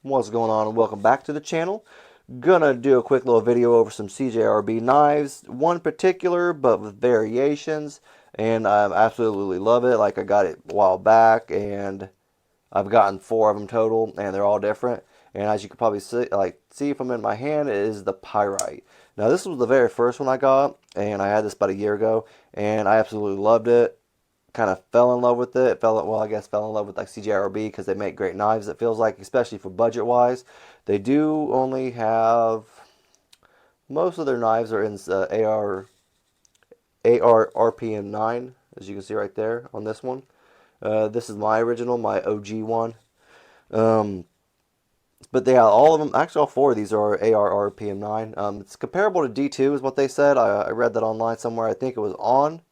What's going on, and welcome back to the channel. Gonna do a quick little video over some CJRB knives, one particular but with variations, and I absolutely love it. Like, I got it a while back and I've gotten 4 of them total, and they're all different. And as you can probably see from in my hand, it is the Pyrite. Now, this was the very first one I got, and I had this about a year ago, and I absolutely loved it. Kind of fell in love with it. I guess fell in love with like CJRB because they make great knives. It feels like, especially for budget wise. They do only have, most of their knives are in AR RPM 9, as you can see right there on this one. This is my original, my OG one. But yeah, all of them, actually all 4 of these are AR RPM 9. It's comparable to D2 is what they said. I read that online somewhere. I think it was on.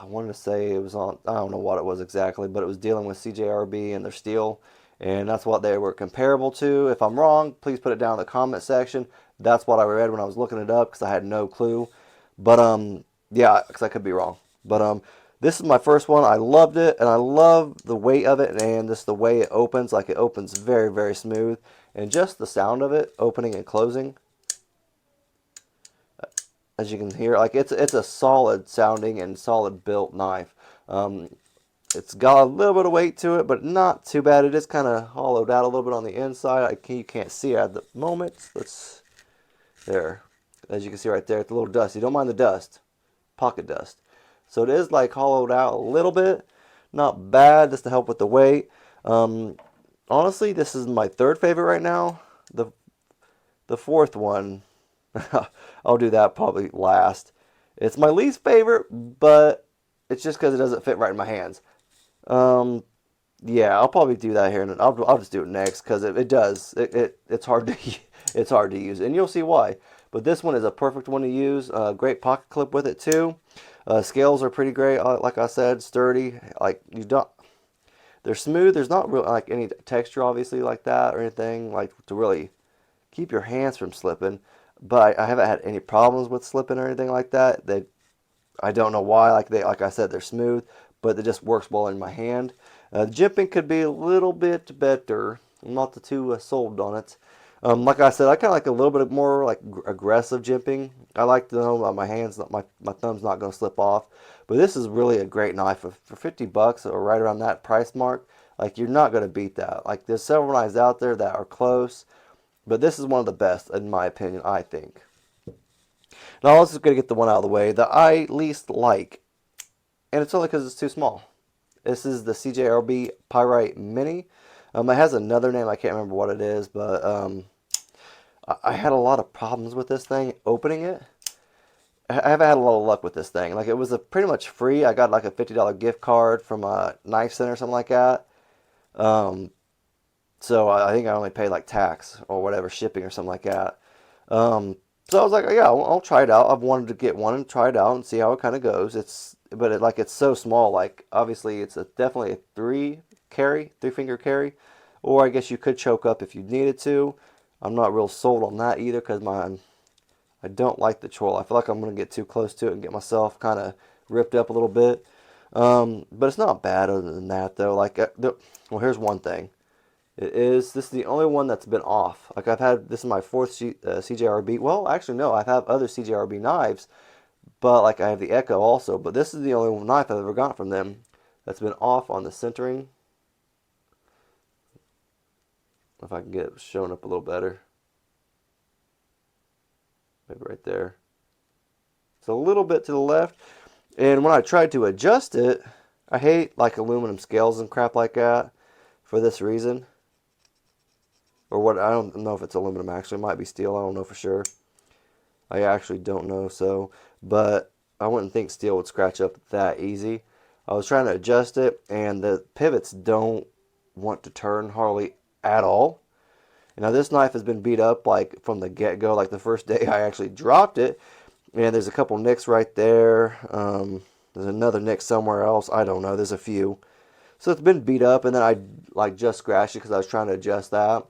I wanted to say it was on, I don't know what it was exactly, but it was dealing with CJRB and their steel, and that's what they were comparable to. If I'm wrong, please put it down in the comment section. That's what I read when I was looking it up because I had no clue. But yeah, because I could be wrong. But this is my first one. I loved it, and I love the weight of it, and just the way it opens. Like, it opens very, very smooth, and just the sound of it opening and closing. As you can hear, like, it's a solid sounding and solid built knife. It's got a little bit of weight to it, but not too bad. It is kind of hollowed out a little bit on the inside. You can't see it at the moment. There. As you can see right there, it's a little dusty. Don't mind the dust. Pocket dust. So it is like hollowed out a little bit. Not bad, just to help with the weight. Honestly, this is my 3rd favorite right now. The 4th one, I'll do that probably last. It's my least favorite, but it's just because it doesn't fit right in my hands. Yeah, I'll probably do that here, and I'll just do it next because it does. It's hard to it's hard to use, and you'll see why. But this one is a perfect one to use. Great pocket clip with it too. Scales are pretty great. Like I said, sturdy. Like, they're smooth. There's not really like any texture, obviously, like that or anything like to really keep your hands from slipping. But I haven't had any problems with slipping or anything like that. I don't know why. Like I said, they're smooth, but it just works well in my hand. The jimping could be a little bit better. I'm not too sold on it. Like I said, I kind of like a little bit more like aggressive jimping. I like to know my hands, my thumb's not going to slip off. But this is really a great knife for 50 bucks or right around that price mark. Like, you're not going to beat that. Like, there's several knives out there that are close, but this is one of the best in my opinion, I think. Now, let's just going to get the one out of the way that I least like, and it's only because it's too small. This is the CJRB Pyrite Mini. It has another name, I can't remember what it is, but I had a lot of problems with this thing opening it. I haven't had a lot of luck with this thing. Like, it was pretty much free. I got like a $50 gift card from a knife center or something like that. So I think I only paid like tax or whatever, shipping or something like that. So I was like, oh, yeah, I'll try it out. I've wanted to get one and try it out and see how it kind of goes. It's so small. Like, obviously, it's definitely a 3-finger carry, or I guess you could choke up if you needed to. I'm not real sold on that either because I don't like the choil. I feel like I'm going to get too close to it and get myself kind of ripped up a little bit. But it's not bad other than that, though. Well, here's one thing. This is the only one that's been off. Like, this is my 4th CJRB. Well, actually, no, I've had other CJRB knives, but like I have the Echo also. But this is the only knife I've ever got from them that's been off on the centering. If I can get it showing up a little better. Maybe right there. It's a little bit to the left. And when I tried to adjust it, I hate like aluminum scales and crap like that for this reason. Or what, I don't know if it's aluminum actually. It might be steel. I don't know for sure. I actually don't know. But I wouldn't think steel would scratch up that easy. I was trying to adjust it, and the pivots don't want to turn hardly at all. Now, this knife has been beat up like from the get-go. Like, the first day I actually dropped it, and there's a couple nicks right there. There's another nick somewhere else. I don't know. There's a few. So it's been beat up, and then I just scratched it because I was trying to adjust that.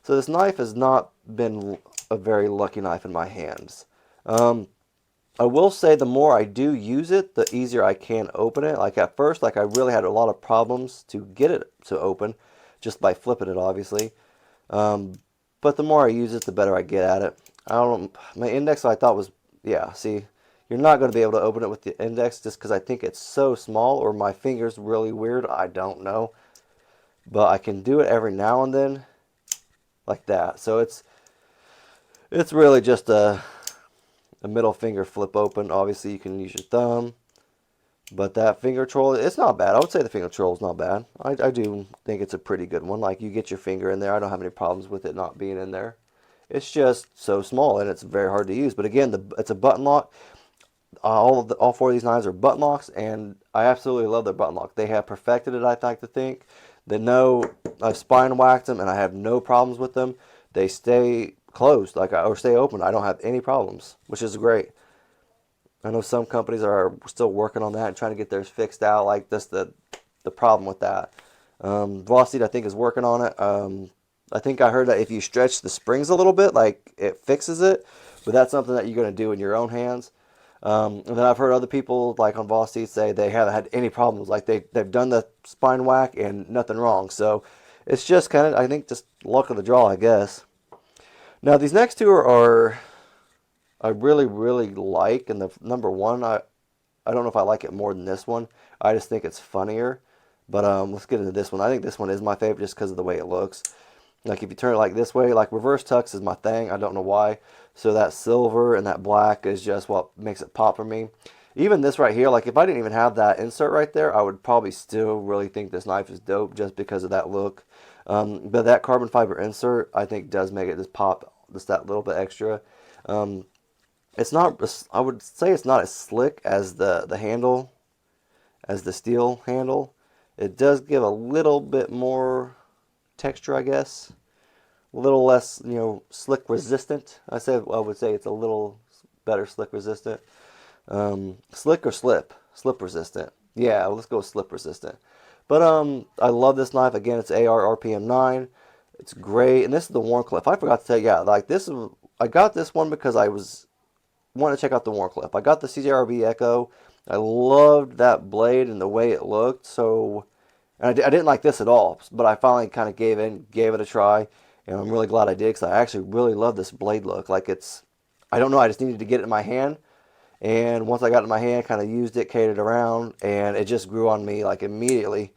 So this knife has not been a very lucky knife in my hands. I will say the more I do use it, the easier I can open it. Like, at first, like, I really had a lot of problems to get it to open. just by flipping it, obviously. But the more I use it, the better I get at it. I don't. My index I thought was, yeah. See, you're not going to be able to open it with the index just because I think it's so small, or my finger's really weird. I don't know, but I can do it every now and then, like that. So it's really just a middle finger flip open. Obviously, you can use your thumb. But that finger troll, it's not bad. I would say the finger troll is not bad. I do think it's a pretty good one. Like, you get your finger in there. I don't have any problems with it not being in there. It's just so small, and it's very hard to use. But again, it's a button lock. All four of these knives are button locks, and I absolutely love their button lock. They have perfected it, I like to think. They know I've spine whacked them, and I have no problems with them. They stay closed, or stay open. I don't have any problems, which is great. I know some companies are still working on that and trying to get theirs fixed out. Like, that's the problem with that. Velocity, I think, is working on it. I think I heard that if you stretch the springs a little bit, like, it fixes it. But that's something that you're going to do in your own hands. And then I've heard other people, like on Velocity, say they haven't had any problems. Like, they've done the spine whack and nothing wrong. So it's just kind of, I think, just luck of the draw, I guess. Now, these next two are I really, really like, and the number one, I don't know if I like it more than this one. I just think it's funnier. But let's get into this one. I think this one is my favorite just because of the way it looks. Like, if you turn it like this way, like reverse tux is my thing. I don't know why. So that silver and that black is just what makes it pop for me. Even this right here, like if I didn't even have that insert right there, I would probably still really think this knife is dope just because of that look. But that carbon fiber insert, I think, does make it just pop just that little bit extra. It's not, I would say it's not as slick as the handle, as the steel handle. It does give a little bit more texture, I guess. A little less, slick resistant. I would say it's a little better slick resistant. Slick or slip? Slip resistant. Yeah, let's go slip resistant. But I love this knife. Again, it's AR RPM 9. It's great. And this is the Warncliffe. I forgot to tell you, yeah, like I got this one because I wanted to check out the Warncliffe. I got the CJRB Echo. I loved that blade and the way it looked. So, and I didn't like this at all, but I finally kind of gave it a try, and I'm really glad I did because I actually really love this blade look. Like, I don't know, I just needed to get it in my hand, and once I got it in my hand, kind of used it, carried it around, and it just grew on me like immediately.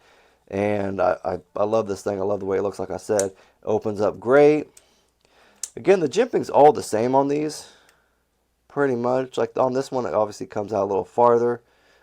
And I love this thing. I love the way it looks. Like I said, it opens up great. Again, the jimping's all the same on these. Pretty much. Like on this one, it obviously comes out a little farther.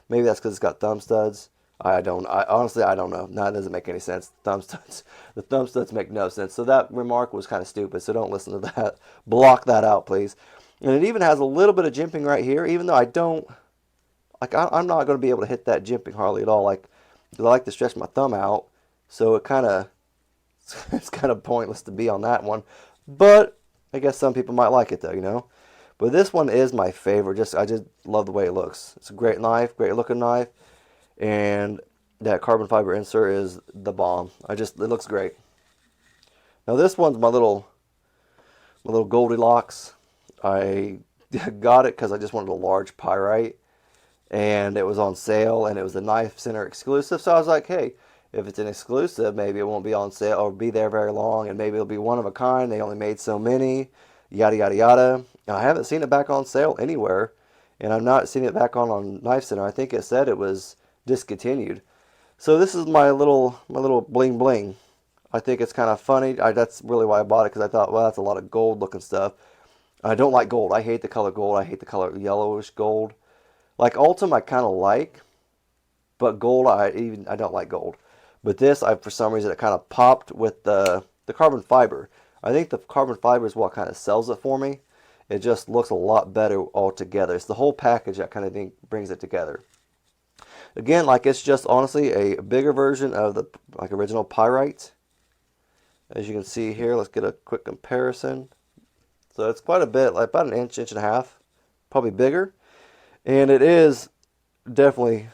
Maybe that's because it's got thumb studs. Honestly, I don't know. No, it doesn't make any sense. Thumb studs. The thumb studs make no sense. So that remark was kind of stupid. So don't listen to that. Block that out, please. And it even has a little bit of jimping right here, even though I'm not going to be able to hit that jimping hardly at all. Like, because I like to stretch my thumb out. So it's kind of pointless to be on that one. But I guess some people might like it though, But this one is my favorite. I just love the way it looks. It's a great knife, great looking knife, and that carbon fiber insert is the bomb. It looks great. Now this one's my little Goldilocks. I got it because I just wanted a large pyrite, and it was on sale, and it was a Knife Center exclusive. So I was like, hey, if it's an exclusive, maybe it won't be on sale or be there very long, and maybe it'll be one of a kind. They only made so many. Yada yada yada. And I haven't seen it back on sale anywhere, and I've not seen it back on Knife Center. I think it said it was discontinued. So this is my little bling bling. I think it's kind of funny. That's really why I bought it, because I thought, well, that's a lot of gold looking stuff. I don't like gold. I hate the color gold. I hate the color yellowish gold. Like Ultim, I kind of like, but gold, I don't like gold. But this, for some reason, it kind of popped with the carbon fiber. I think the carbon fiber is what kind of sells it for me. It just looks a lot better altogether. It's the whole package that kind of thing brings it together. Again, like, it's just honestly a bigger version of the original Pyrite. As you can see here, let's get a quick comparison. So it's quite a bit, like about an inch and a half, probably bigger. And it is definitely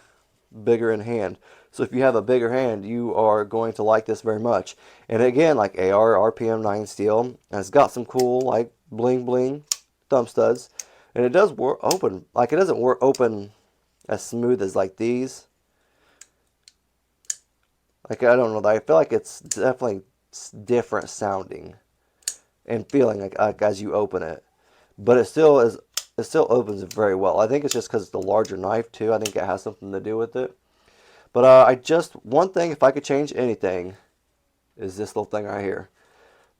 bigger in hand. So if you have a bigger hand, you are going to like this very much. And again, like AR RPM 9 steel, and it's got some cool like bling bling thumb studs, and it does work open. Like, it doesn't work open as smooth as like these. Like, I don't know, I feel like it's definitely different sounding and feeling like as you open it. But it still is, it still opens it very well. I think it's just because it's the larger knife too. I think it has something to do with it. But one thing, if I could change anything, is this little thing right here.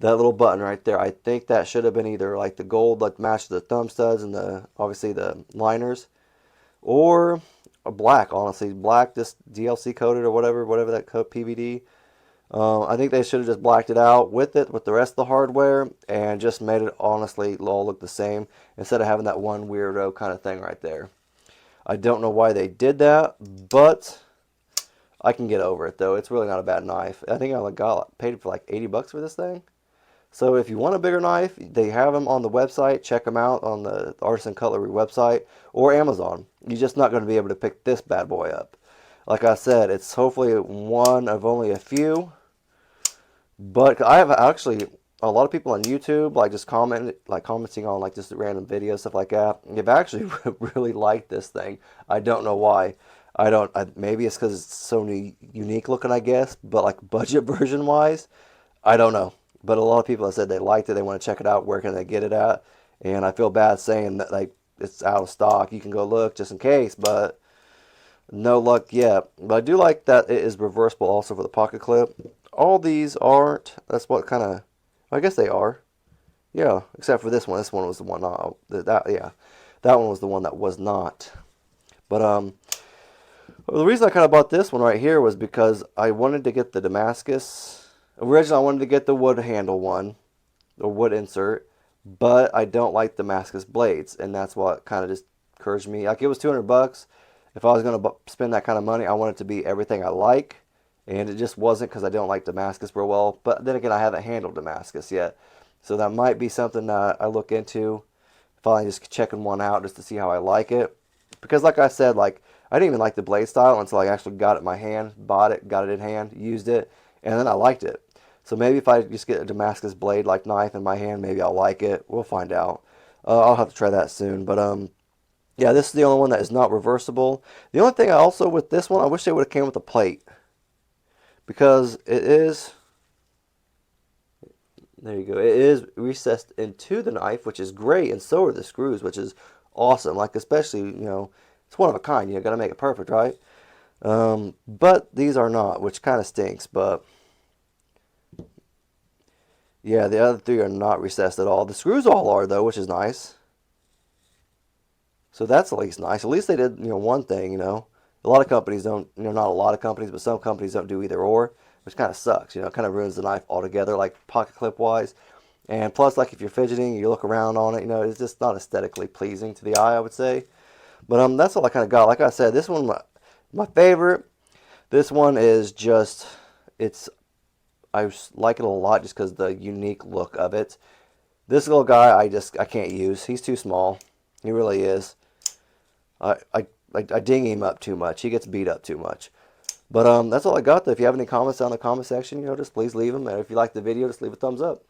That little button right there. I think that should have been either like the gold, like matched the thumb studs and obviously the liners, or a black. Honestly, black, this DLC coated or whatever that code PVD. I think they should have just blacked it out with the rest of the hardware, and just made it honestly all look the same instead of having that one weirdo kind of thing right there. I don't know why they did that, but I can get over it though. It's really not a bad knife. I think I paid for like 80 bucks for this thing. So if you want a bigger knife, they have them on the website. Check them out on the Artisan Cutlery website or Amazon. You're just not going to be able to pick this bad boy up. Like I said, it's hopefully one of only a few. But I have actually a lot of people on YouTube commenting on like just random videos, stuff like that. They've actually really liked this thing. I don't know why. Maybe it's because it's so unique looking, I guess. But like budget version wise, I don't know. But a lot of people have said they liked it. They want to check it out. Where can they get it at? And I feel bad saying that like it's out of stock. You can go look just in case, but no luck yet. But I do like that it is reversible also for the pocket clip. All these aren't. That's what kind of. I guess they are. Yeah, except for this one. This one was the one. Yeah, that one was the one that was not. But well, the reason I kind of bought this one right here was because I wanted to get the Damascus. Originally, I wanted to get the wood handle one, the wood insert, but I don't like Damascus blades, and that's what kind of just encouraged me. Like, it was 200 bucks. If I was going to spend that kind of money, I want it to be everything I like, and it just wasn't because I don't like Damascus real well. But then again, I haven't handled Damascus yet, so that might be something that I look into. Finally, just checking one out just to see how I like it. Because like I said, like I didn't even like the blade style until I actually got it in my hand, bought it, got it in hand, used it, and then I liked it. So maybe if I just get a Damascus blade like knife in my hand, maybe I'll like it. We'll find out. I'll have to try that soon. But yeah, this is the only one that is not reversible. The only thing I also with this one, I wish they would have came with a plate, because it is. There you go. It is recessed into the knife, which is great, and so are the screws, which is awesome. Like, especially, it's one of a kind. You got to make it perfect, right? But these are not, which kind of stinks. But yeah, the other three are not recessed at all. The screws all are, though, which is nice. So that's at least nice. At least they did, one thing, A lot of companies don't, not a lot of companies, but some companies don't do either or, which kind of sucks, It kind of ruins the knife altogether, like pocket clip wise. And plus, like if you're fidgeting, you look around on it, it's just not aesthetically pleasing to the eye, I would say. But that's all I kind of got. Like I said, this one, my favorite. This one is just, I like it a lot just because the unique look of it. This little guy, I can't use. He's too small. He really is. I ding him up too much. He gets beat up too much. But that's all I got, though. If you have any comments down in the comment section, just please leave them. And if you like the video, just leave a thumbs up.